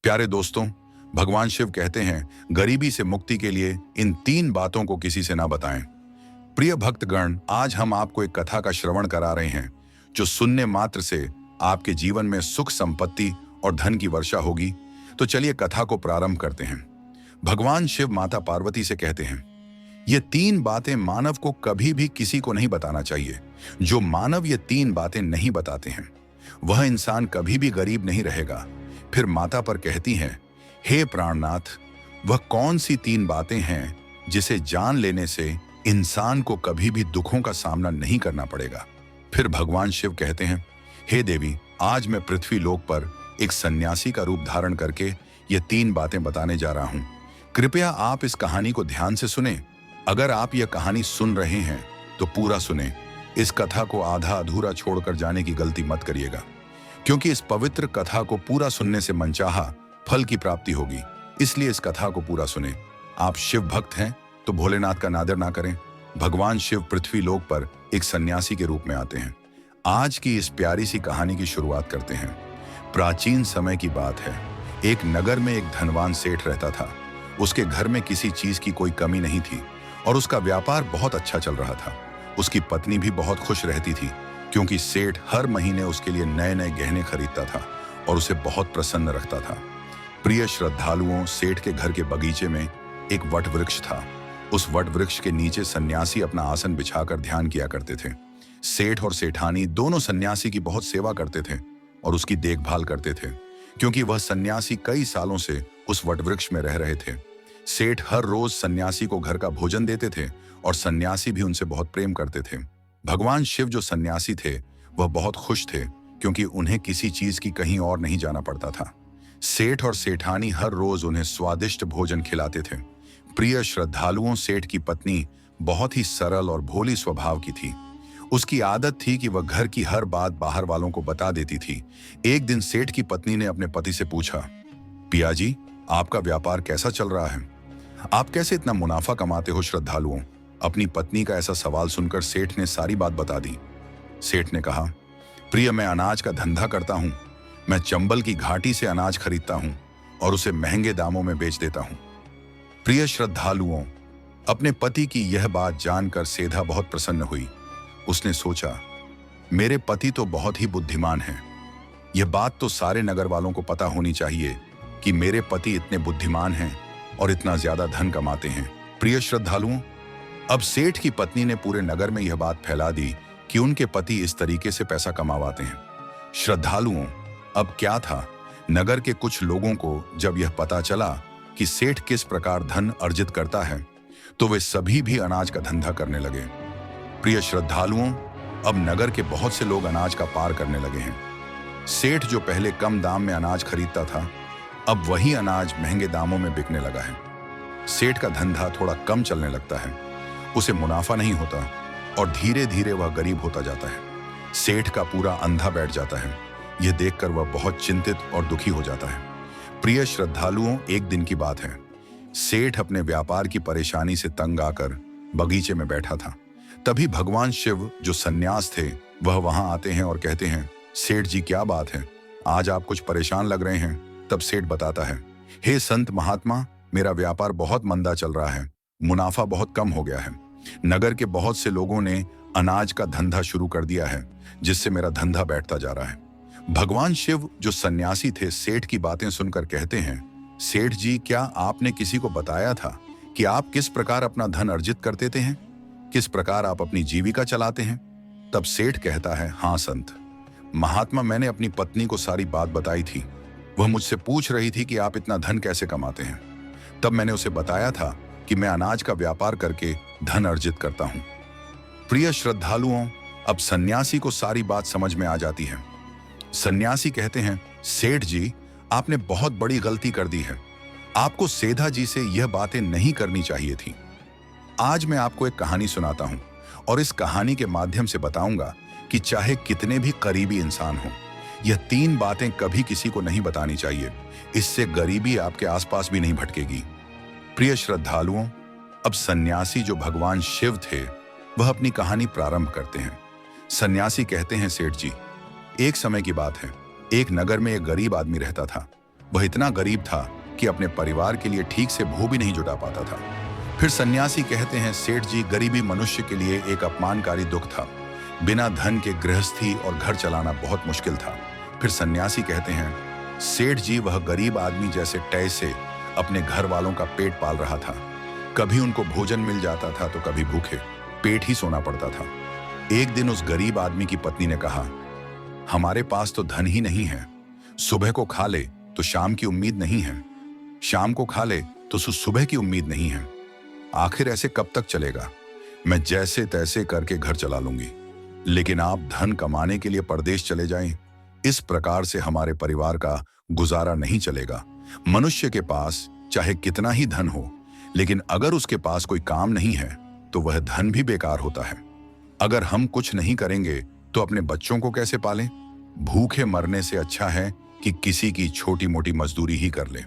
प्यारे दोस्तों, भगवान शिव कहते हैं गरीबी से मुक्ति के लिए इन 3 बातों को किसी से ना बताएं। प्रिय भक्तगण, आज हम आपको एक कथा का श्रवण करा रहे हैं जो सुनने मात्र से आपके जीवन में सुख, संपत्ति और धन की वर्षा होगी। तो चलिए कथा को प्रारंभ करते हैं। भगवान शिव माता पार्वती से कहते हैं, ये 3 बातें मानव को कभी भी किसी को नहीं बताना चाहिए। जो मानव ये 3 बातें नहीं बताते हैं वह इंसान कभी भी गरीब नहीं रहेगा। फिर माता पर कहती हैं, हे प्राणनाथ, वह कौन सी 3 बातें हैं जिसे जान लेने से इंसान को कभी भी दुखों का सामना नहीं करना पड़ेगा। फिर भगवान शिव कहते हैं, हे देवी, आज मैं पृथ्वी लोक पर एक सन्यासी का रूप धारण करके ये 3 बातें बताने जा रहा हूं। कृपया आप इस कहानी को ध्यान से सुने। अगर आप यह कहानी सुन रहे हैं तो पूरा सुने। इस कथा को आधा अधूरा छोड़कर जाने की गलती मत करिएगा, क्योंकि इस पवित्र कथा को पूरा सुनने से मनचाहा फल की प्राप्ति होगी। इसलिए इस कथा को पूरा सुने। आप शिव भक्त हैं तो भोलेनाथ का नादर ना करें। भगवान शिव पृथ्वी लोक पर एक सन्यासी के रूप में आते हैं। आज की इस प्यारी सी कहानी की शुरुआत करते हैं। प्राचीन समय की बात है। एक नगर में एक धनवान सेठ रहता था। उसके घर में किसी चीज की कोई कमी नहीं थी और उसका व्यापार बहुत अच्छा चल रहा था। उसकी पत्नी भी बहुत खुश रहती थी, क्योंकि सेठ हर महीने उसके लिए नए नए गहने खरीदता था और उसे बहुत प्रसन्न रखता था। प्रिय श्रद्धालुओं, सेठ के घर के बगीचे में एक वट वृक्ष था। उस वट वृक्ष के नीचे सन्यासी अपना आसन बिछाकर ध्यान किया करते थे। सेठ और सेठानी दोनों सन्यासी की बहुत सेवा करते थे और उसकी देखभाल करते थे, क्योंकि वह सन्यासी कई सालों से उस वट वृक्ष में रह रहे थे। सेठ हर रोज सन्यासी को घर का भोजन देते थे और सन्यासी भी उनसे बहुत प्रेम करते थे। भगवान शिव जो सन्यासी थे वह बहुत खुश थे, क्योंकि उन्हें किसी चीज की कहीं और नहीं जाना पड़ता था। सेठ और सेठानी हर रोज उन्हें स्वादिष्ट भोजन खिलाते थे। प्रिय श्रद्धालुओं, सेठ की पत्नी बहुत ही सरल और भोली स्वभाव की थी। उसकी आदत थी कि वह घर की हर बात बाहर वालों को बता देती थी। एक दिन सेठ की पत्नी ने अपने पति से पूछा, पिया जी, आपका व्यापार कैसा चल रहा है? आप कैसे इतना मुनाफा कमाते हो? श्रद्धालुओं, अपनी पत्नी का ऐसा सवाल सुनकर सेठ ने सारी बात बता दी। सेठ ने कहा, प्रिय, मैं अनाज का धंधा करता हूं। मैं चंबल की घाटी से अनाज खरीदता हूं और उसे महंगे दामों में बेच देता हूं। प्रिय श्रद्धालुओं, अपने पति की यह बात जानकर सेधा बहुत प्रसन्न हुई। उसने सोचा, मेरे पति तो बहुत ही बुद्धिमान हैं। यह बात तो सारे नगर वालों को पता होनी चाहिए कि मेरे पति इतने बुद्धिमान हैं और इतना ज्यादा धन कमाते हैं। प्रिय श्रद्धालुओं, अब सेठ की पत्नी ने पूरे नगर में यह बात फैला दी कि उनके पति इस तरीके से पैसा कमावाते हैं। श्रद्धालुओं, अब क्या था, नगर के कुछ लोगों को जब यह पता चला कि सेठ किस प्रकार धन अर्जित करता है, तो वे सभी भी अनाज का धंधा करने लगे। प्रिय श्रद्धालुओं, अब नगर के बहुत से लोग अनाज का पार करने लगे हैं। सेठ जो पहले कम दाम में अनाज खरीदता था, अब वही अनाज महंगे दामों में बिकने लगा है। सेठ का धंधा थोड़ा कम चलने लगता है, उसे मुनाफा नहीं होता और धीरे धीरे वह गरीब होता जाता है। सेठ का पूरा अंधा बैठ जाता है। यह देखकर वह बहुत चिंतित और दुखी हो जाता है। प्रिय श्रद्धालुओं, एक दिन की बात है। सेठ अपने व्यापार की परेशानी से तंग आकर बगीचे में बैठा था। तभी भगवान शिव जो सन्यास थे वह वहां आते हैं और कहते हैं, सेठ जी, क्या बात है, आज आप कुछ परेशान लग रहे हैं। तब सेठ बताता है, हे संत महात्मा, मेरा व्यापार बहुत मंदा चल रहा है। मुनाफा बहुत कम हो गया है। नगर के बहुत से लोगों ने अनाज का धंधा शुरू कर दिया है, जिससे मेरा धंधा बैठता जा रहा है। भगवान शिव जो सन्यासी थे सेठ की बातें सुनकर कहते हैं, सेठ जी, क्या आपने किसी को बताया था कि आप किस प्रकार अपना धन अर्जित करते थे? किस प्रकार आप अपनी जीविका चलाते हैं? तब सेठ कहता है, हाँ संत महात्मा, मैंने अपनी पत्नी को सारी बात बताई थी। वह मुझसे पूछ रही थी कि आप इतना धन कैसे कमाते हैं। तब मैंने उसे बताया था कि मैं अनाज का व्यापार करके धन अर्जित करता हूं। प्रिय श्रद्धालुओं, अब सन्यासी को सारी बात समझ में आ जाती है। सन्यासी कहते हैं, सेठ जी, आपने बहुत बड़ी गलती कर दी है। आपको सेधा जी से यह बातें नहीं करनी चाहिए थी। आज मैं आपको एक कहानी सुनाता हूं और इस कहानी के माध्यम से बताऊंगा कि चाहे कितने भी करीबी इंसान हो, यह 3 बातें कभी किसी को नहीं बतानी चाहिए। इससे गरीबी आपके आसपास भी नहीं भटकेगी। प्रिय श्रद्धालुओं, अब सन्यासी जो भगवान शिव थे वह अपनी कहानी प्रारंभ करते हैं। सन्यासी कहते हैं, सेठ जी, एक समय की बात है। एक नगर में एक गरीब आदमी रहता था। वह इतना गरीब था कि अपने परिवार के लिए ठीक से भू भी नहीं जुटा पाता था। फिर सन्यासी कहते हैं, सेठ जी, गरीबी मनुष्य के लिए एक अपमानकारी दुख था। बिना धन के गृहस्थी और घर चलाना बहुत मुश्किल था। फिर सन्यासी कहते हैं, सेठ जी, वह गरीब आदमी जैसे टय से अपने घर वालों का पेट पाल रहा था। कभी उनको भोजन मिल जाता था तो कभी भूखे पेट ही सोना पड़ता था। एक दिन उस गरीब आदमी की पत्नी ने कहा, हमारे पास तो धन ही नहीं है। सुबह को खा ले तो शाम की उम्मीद नहीं है, शाम को खा ले तो सुबह की उम्मीद नहीं है। आखिर ऐसे कब तक चलेगा? मैं जैसे तैसे करके घर चला लूंगी, लेकिन आप धन कमाने के लिए परदेश चले जाएं, इस प्रकार से हमारे परिवार का गुजारा नहीं चलेगा। मनुष्य के पास चाहे कितना ही धन हो, लेकिन अगर उसके पास कोई काम नहीं है तो वह धन भी बेकार होता है। अगर हम कुछ नहीं करेंगे तो अपने बच्चों को कैसे पालें? भूखे मरने से अच्छा है कि किसी की छोटी मोटी मजदूरी ही कर ले।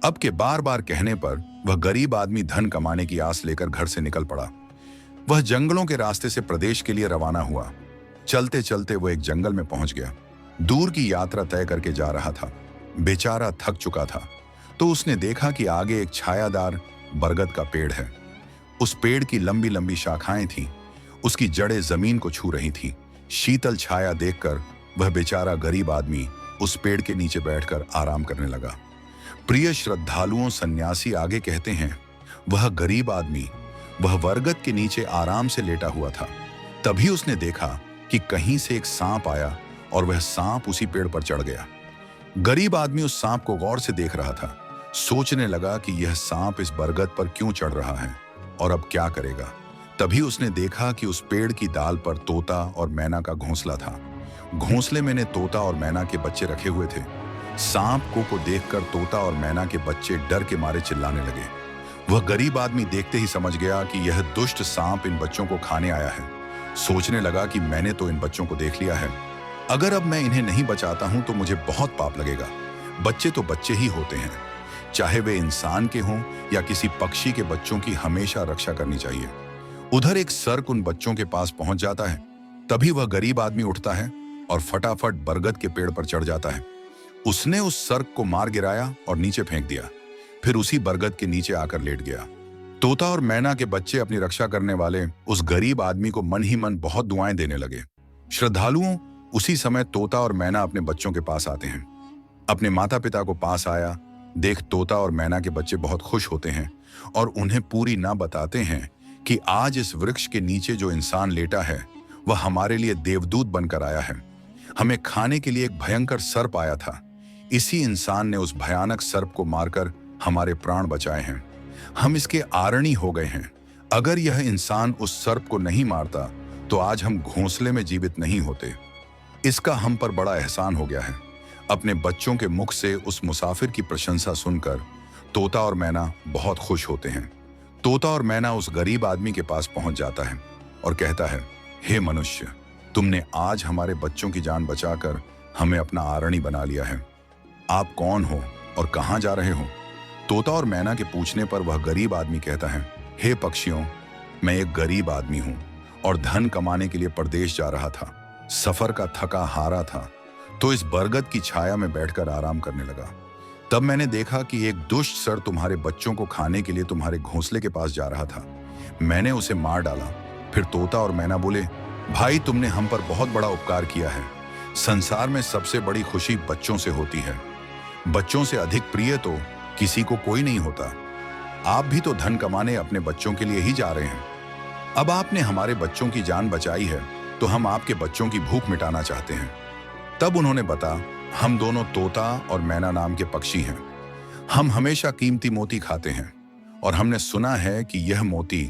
अब के बार बार कहने पर वह गरीब आदमी धन कमाने की आस लेकर घर से निकल पड़ा। वह जंगलों के रास्ते से प्रदेश के लिए रवाना हुआ। चलते चलते वह एक जंगल में पहुंच गया। दूर की यात्रा तय करके जा रहा था। बेचारा थक चुका था तो उसने देखा कि आगे एक छायादार बरगद का पेड़ है। उस पेड़ की लंबी लंबी शाखाएं थीं, उसकी जड़ें जमीन को छू रही थीं। शीतल छाया देखकर वह बेचारा गरीब आदमी उस पेड़ के नीचे बैठकर आराम करने लगा। प्रिय श्रद्धालुओं, सन्यासी आगे कहते हैं, वह गरीब आदमी वह बरगद के नीचे आराम से लेटा हुआ था। तभी उसने देखा कि कहीं से एक सांप आया और वह सांप उसी पेड़ पर चढ़ गया। गरीब आदमी उस सांप को गौर से देख रहा था। सोचने लगा कि यह सांप इस बरगद पर क्यों चढ़ रहा है और अब क्या करेगा। तभी उसने देखा कि उस पेड़ की डाल पर तोता और मैना का घोंसला था। घोंसले में ने तोता और मैना के बच्चे रखे हुए थे। सांप को देखकर तोता और मैना के बच्चे डर के मारे चिल्लाने लगे। वह गरीब आदमी देखते ही समझ गया कि यह दुष्ट सांप इन बच्चों को खाने आया है। सोचने लगा कि मैंने तो इन बच्चों को देख लिया है, अगर अब मैं इन्हें नहीं बचाता हूं तो मुझे बहुत पाप लगेगा। बच्चे तो बच्चे ही होते हैं, चाहे वे इंसान के हों या किसी पक्षी के बच्चों की हमेशा रक्षा करनी चाहिए। उधर एक सर्क उन बच्चों के पास पहुंच जाता है। तभी वह गरीब आदमी उठता है और फटाफट बरगद के पेड़ पर चढ़ जाता है। उसने उस सर्क को मार गिराया और नीचे फेंक दिया। फिर उसी बरगद के नीचे आकर लेट गया। तोता और मैना के बच्चे अपनी रक्षा करने वाले उस गरीब आदमी को मन ही मन बहुत दुआएं देने लगे। श्रद्धालुओं, उसी समय तोता और मैना अपने बच्चों के पास आते हैं। अपने माता पिता को पास आया देख तोता और मैना के बच्चे बहुत खुश होते हैं और उन्हें पूरी ना बताते हैं कि आज इस वृक्ष के नीचे जो इंसान लेटा है वह हमारे लिए देवदूत बनकर आया है। हमें खाने के लिए एक भयंकर सर्प आया था। इसी इंसान ने उस भयानक सर्प को मारकर हमारे प्राण बचाए हैं। हम इसके आरणी हो गए हैं। अगर यह इंसान उस सर्प को नहीं मारता तो आज हम घोंसले में जीवित नहीं होते। इसका हम पर बड़ा एहसान हो गया है। अपने बच्चों के मुख से उस मुसाफिर की प्रशंसा सुनकर तोता और मैना बहुत खुश होते हैं। तोता और मैना उस गरीब आदमी के पास पहुंच जाता है और कहता है, हे मनुष्य, तुमने आज हमारे बच्चों की जान बचाकर हमें अपना आरणी बना लिया है। आप कौन हो और कहां जा रहे हो? तोता और मैना के पूछने पर वह गरीब आदमी कहता है, हे पक्षियों, मैं एक गरीब आदमी हूं और धन कमाने के लिए परदेश जा रहा था। सफर का थका हारा था तो इस बरगद की छाया में बैठकर आराम करने लगा। तब मैंने देखा कि एक दुष्ट सर तुम्हारे बच्चों को खाने के लिए तुम्हारे घोंसले के पास जा रहा था। मैंने उसे मार डाला। फिर तोता और मैना बोले, भाई, तुमने हम पर बहुत बड़ा उपकार किया है। संसार में सबसे बड़ी खुशी बच्चों से होती है। बच्चों से अधिक प्रिय तो किसी को कोई नहीं होता। आप भी तो धन कमाने अपने बच्चों के लिए ही जा रहे हैं। अब आपने हमारे बच्चों की जान बचाई है तो हम आपके बच्चों की भूख मिटाना चाहते हैं। तब उन्होंने बताया, हम दोनों तोता और मैना नाम के पक्षी हैं। हम हमेशा कीमती मोती खाते हैं और हमने सुना है कि यह मोती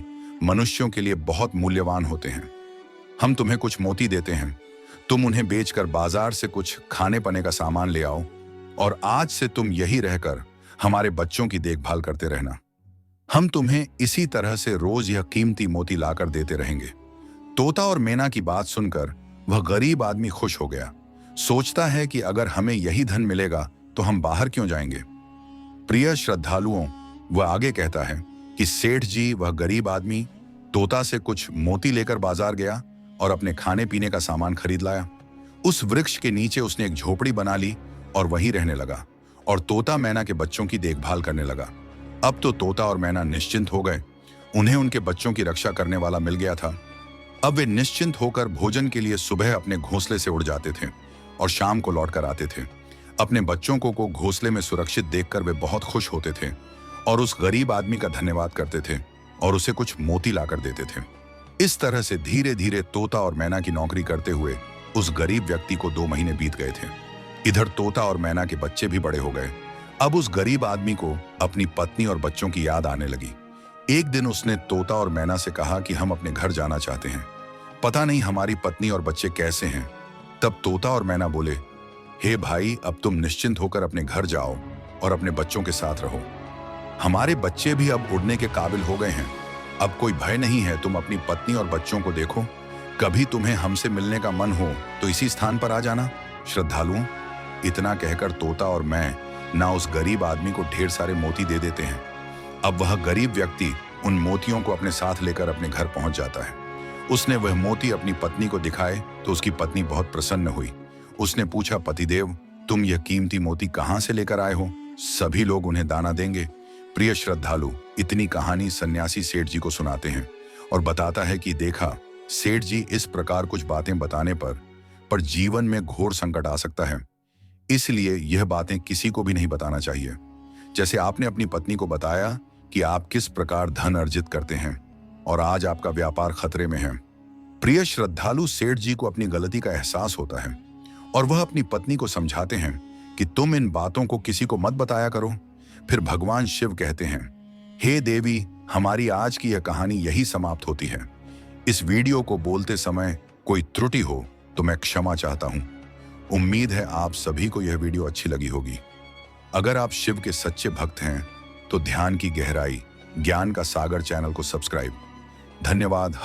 मनुष्यों के लिए बहुत मूल्यवान होते हैं। हम तुम्हें कुछ मोती देते हैं, तुम उन्हें बेचकर बाजार से कुछ खाने पने का सामान ले आओ और आज से तुम यही रहकर हमारे बच्चों की देखभाल करते रहना। हम तुम्हें इसी तरह से रोज यह कीमती मोती लाकर देते रहेंगे। तोता और मैना की बात सुनकर वह गरीब आदमी खुश हो गया। सोचता है कि अगर हमें यही धन मिलेगा तो हम बाहर क्यों जाएंगे। प्रिय श्रद्धालुओं, वह आगे कहता है कि सेठ जी, वह गरीब आदमी तोता से कुछ मोती लेकर बाजार गया और अपने खाने पीने का सामान खरीद लाया। उस वृक्ष के नीचे उसने एक झोपड़ी बना ली और वहीं रहने लगा और तोता मैना के बच्चों की देखभाल करने लगा। अब तो तोता और मैना निश्चिंत हो गए। उन्हें उनके बच्चों की रक्षा करने वाला मिल गया था। अब वे निश्चिंत होकर भोजन के लिए सुबह अपने घोंसले से उड़ जाते थे और शाम को लौट कर आते थे। अपने बच्चों को घोंसले में सुरक्षित देखकर वे बहुत खुश होते थे और उस गरीब आदमी का धन्यवाद करते थे और उसे कुछ मोती लाकर देते थे। इस तरह से धीरे धीरे तोता और मैना की नौकरी करते हुए उस गरीब व्यक्ति को 2 महीने बीत गए थे। इधर तोता और मैना के बच्चे भी बड़े हो गए। अब उस गरीब आदमी को अपनी पत्नी और बच्चों की याद आने लगी। एक दिन उसने तोता और मैना से कहा कि हम अपने घर जाना चाहते हैं, पता नहीं हमारी पत्नी और बच्चे कैसे हैं। तब तोता और मैना बोले, हे भाई, अब तुम निश्चिंत होकर अपने घर जाओ और अपने बच्चों के साथ रहो। हमारे बच्चे भी अब उड़ने के काबिल हो गए हैं। अब कोई भय नहीं है। तुम अपनी पत्नी और बच्चों को देखो। कभी तुम्हें हमसे मिलने का मन हो तो इसी स्थान पर आ जाना श्रद्धालुओं। इतना कहकर तोता और मैं ना उस गरीब आदमी को ढेर सारे मोती दे देते हैं। अब वह गरीब व्यक्ति उन मोतियों को अपने साथ लेकर अपने घर पहुंच जाता है। उसने वह मोती अपनी पत्नी को दिखाए तो उसकी पत्नी बहुत प्रसन्न हुई। उसने पूछा, पतिदेव, तुम यह कीमती मोती कहां से लेकर आए हो? सभी लोग उन्हें दाना देंगे। प्रिय श्रद्धालु, इतनी कहानी सन्यासी सेठ जी को सुनाते हैं और बताता है कि देखा, सेठ जी, इस प्रकार कुछ बातें बताने पर जीवन में घोर संकट आ सकता है। इसलिए यह बातें किसी को भी नहीं बताना चाहिए। जैसे आपने अपनी पत्नी को बताया कि आप किस प्रकार धन अर्जित करते हैं और आज आपका व्यापार खतरे में है। प्रिय श्रद्धालु, सेठ जी को अपनी गलती का एहसास होता है और वह अपनी पत्नी को समझाते हैं कि तुम इन बातों को किसी को मत बताया करो। फिर भगवान शिव कहते हैं, हे देवी, हमारी आज की यह कहानी यही समाप्त होती है। इस वीडियो को बोलते समय कोई त्रुटि हो तो मैं क्षमा चाहता हूं। उम्मीद है आप सभी को यह वीडियो अच्छी लगी होगी। अगर आप शिव के सच्चे भक्त हैं तो ध्यान की गहराई ज्ञान का सागर चैनल को सब्सक्राइब। धन्यवाद।